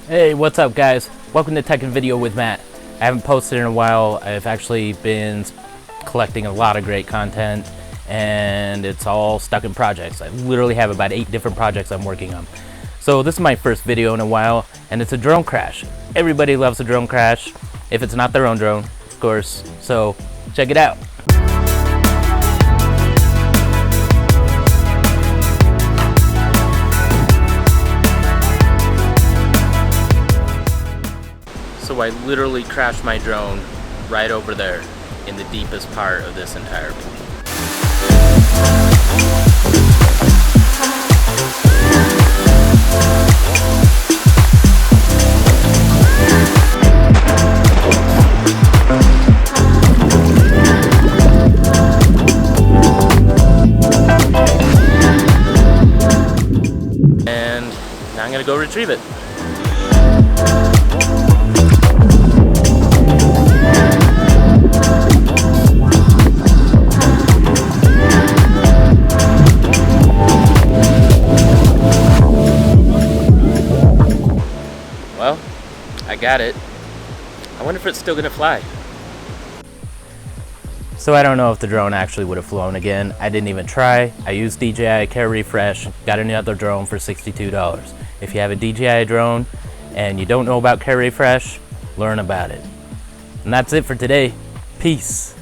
Hey, what's up guys? Welcome to Tech and Video with Matt. I haven't posted in a while. I've actually been collecting a lot of great content and it's all stuck in projects. I literally have about 8 different projects I'm working on. So this is my first video in a while and it's a drone crash. Everybody loves a drone crash, if it's not their own drone, of course. So check it out. So I literally crashed my drone right over there in the deepest part of this entire pool. And now I'm gonna go retrieve it. Well, I got it. I wonder if it's still gonna fly. So I don't know if the drone actually would have flown again. I didn't even try. I used DJI Care Refresh, got another drone for $62. If you have a DJI drone and you don't know about Care Refresh, learn about it. And that's it for today. Peace.